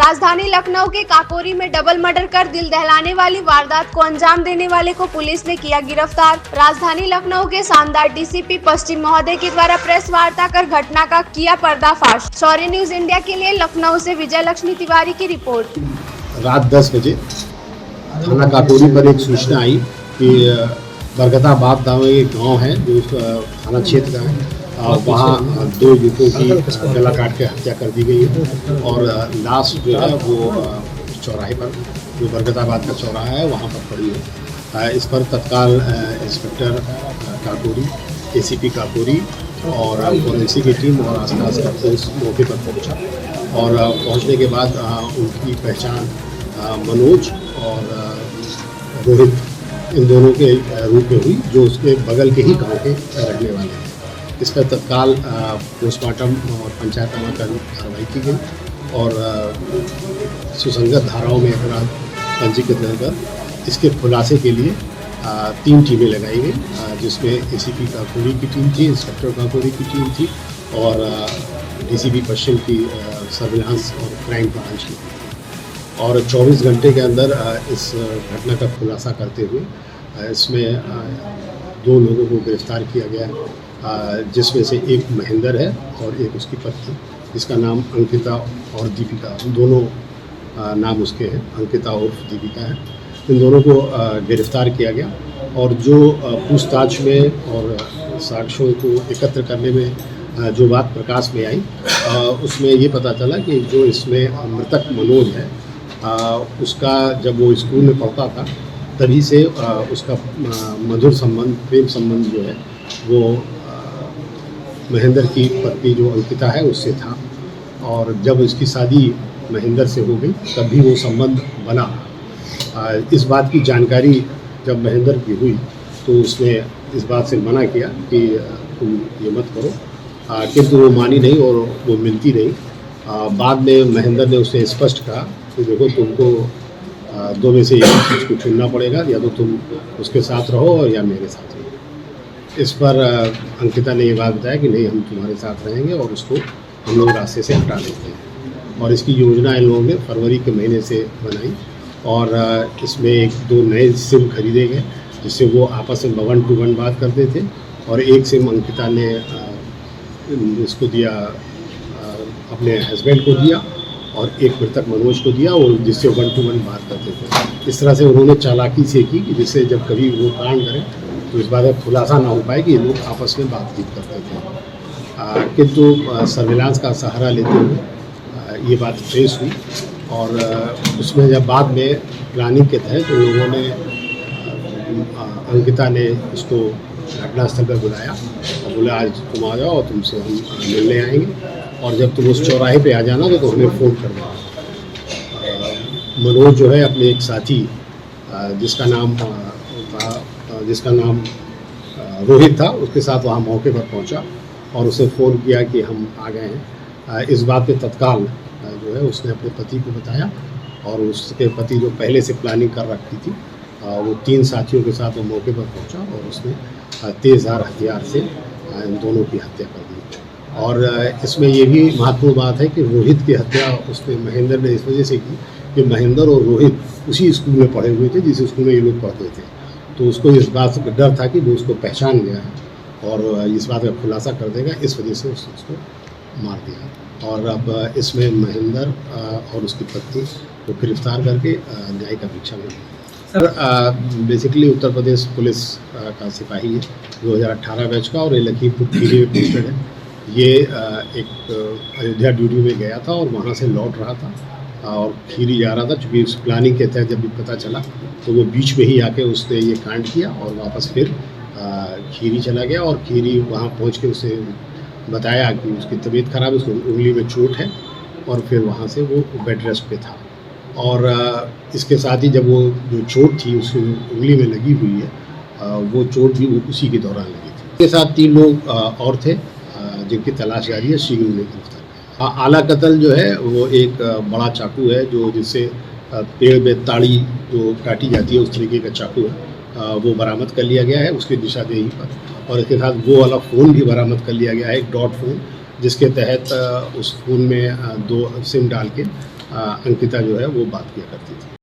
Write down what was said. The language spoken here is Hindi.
राजधानी लखनऊ के काकोरी में डबल मर्डर कर दिल दहलाने वाली वारदात को अंजाम देने वाले को पुलिस ने किया गिरफ्तार। राजधानी लखनऊ के शानदार डीसीपी पश्चिम महोदय के द्वारा प्रेस वार्ता कर घटना का किया पर्दाफाश। शौर्य न्यूज इंडिया के लिए लखनऊ से विजय लक्ष्मी तिवारी की रिपोर्ट। रात 10 बजे थाना काकोरी पर एक सूचना आई कि बरगदाबाद नाम एक गाँव है जो थाना क्षेत्र का है, वहाँ 2 युवकों की गला काट के हत्या कर दी गई है और लाश जो है वो चौराहे पर, जो बरगदाबाद का चौराहा है वहाँ पर पड़ी है। इस पर तत्काल इंस्पेक्टर काकोरी, एसीपी काकोरी और फोरेंसिक की टीम और आसपास का पुलिस मौके पर पहुँचा और पहुँचने के बाद उनकी पहचान मनोज और रोहित इन दोनों के रूप में हुई, जो उसके बगल के ही गांव के रहने वाले हैं। इस पर तत्काल पोस्टमार्टम और पंचायतनामा कार्रवाई की गई और सुसंगत धाराओं में अपराध पंजीकृत कर इसके खुलासे के लिए 3 टीमें लगाई गई, जिसमें एसीपी काकोरी की टीम थी, इंस्पेक्टर काकोरी की टीम थी और डीसीपी पश्चिम की सर्विलांस और क्राइम ब्रांच की थी। और 24 घंटे के अंदर इस घटना का खुलासा करते हुए इसमें 2 लोगों को गिरफ्तार किया गया, जिसमें से एक महेंद्र है और एक उसकी पत्नी, जिसका नाम अंकिता और दीपिका, दोनों नाम उसके हैं, अंकिता और दीपिका है। इन दोनों को गिरफ्तार किया गया और जो पूछताछ में और साक्ष्यों को एकत्र करने में जो बात प्रकाश में आई, उसमें ये पता चला कि जो इसमें मृतक मनोज है, उसका जब वो स्कूल में पढ़ता था तभी से उसका मधुर संबंध, प्रेम संबंध जो है वो महेंद्र की पत्नी जो अंकिता है उससे था और जब इसकी शादी महेंद्र से हो गई तब भी वो संबंध बना। इस बात की जानकारी जब महेंद्र की हुई तो उसने इस बात से मना किया कि तुम ये मत करो, किंतु वो मानी नहीं और वो मिलती नहीं। बाद में महेंद्र ने उसे स्पष्ट कहा कि देखो, तुमको 2 में से एक चीज़ को चुनना पड़ेगा, या तो तुम उसके साथ रहो और या मेरे साथ रहो। इस पर अंकिता ने ये बात बताया कि नहीं, हम तुम्हारे साथ रहेंगे और उसको हम लोग रास्ते से हटा देते हैं। और इसकी योजना इन लोगों ने फरवरी के महीने से बनाई और इसमें 1-2 नए सिम खरीदे गए, जिससे वो आपस में 1 to 1 बात करते थे और एक सिम अंकिता ने इसको दिया, अपने हस्बैंड को दिया और एक मृतक मनोज को दिया और जिससे 1 to 1 बात करते थे। इस तरह से उन्होंने चालाकी से की कि जिससे जब कभी वो कांड करें तो इस बात का खुलासा ना हो पाए कि ये लोग आपस में बातचीत करते थे। किंतु सर्विलांस का सहारा लेते हुए ये बात ट्रेस हुई और उसमें जब बाद में प्लानिंग के तहत तो लोगों ने, अंकिता ने इसको घटनास्थल पर बुलाया और बोला आज तुम आ जाओ और तुमसे हम मिलने आएंगे और जब तुम उस चौराहे पे आ जाना तो हमें फ़ोन कर देना। मनोज जो है अपने एक साथी जिसका नाम रोहित था, उसके साथ वहाँ मौके पर पहुँचा और उसे फ़ोन किया कि हम आ गए हैं। इस बात पे तत्काल जो है उसने अपने पति को बताया और उसके पति जो पहले से प्लानिंग कर रखी थी, वो 3 साथियों के साथ वो मौके पर पहुँचा और उसने तेज़धार हथियार से इन दोनों की हत्या कर दी। और इसमें ये भी महत्वपूर्ण बात है कि रोहित की हत्या उसने महेंद्र ने इस वजह से की कि महेंद्र और रोहित उसी स्कूल में पढ़े हुए थे जिस स्कूल में ये लोग पढ़ते थे, तो उसको इस बात का डर था कि वो उसको पहचान गया है और इस बात का खुलासा कर देगा, इस वजह से उसने उसको मार दिया। और अब इसमें महेंद्र और उसकी पत्नी को गिरफ्तार करके न्यायिक अपेक्षा में। Sir basically Uttar Pradesh police का सिपाही है, 2018 बैच का, और ये लखीमपुर खीरी में पोस्टेड है। ये एक अयोध्या ड्यूटी में गया था और वहाँ से लौट रहा था और खीरी जा रहा था। चूँकि उस प्लानिंग के तहत जब भी पता चला तो वो बीच में ही आके उसने ये कांड किया और वापस फिर खीरी चला गया और खीरी वहाँ पहुँच के उसे बताया कि उसकी तबीयत ख़राब है, उसको उंगली में चोट है और फिर वहाँ से वो बेड रेस्ट पे था। और इसके साथ ही जब वो जो चोट थी उसकी उंगली में लगी हुई है, वो चोट भी उसी के दौरान लगी थी। इसके साथ 3 लोग और थे जिनकी तलाश जारी है, शीघ्र उन्हें गिरफ्तार। आला कत्ल जो है वो एक बड़ा चाकू है जो जिससे पेड़ में ताड़ी जो काटी जाती है उस तरीके का चाकू है, वो बरामद कर लिया गया है उसकी निशानदेही पर। और इसके साथ वो वाला फ़ोन भी बरामद कर लिया गया है, एक डॉट फ़ोन जिसके तहत उस फ़ोन में 2 सिम डाल के अंकिता जो है वो बात किया करती थी।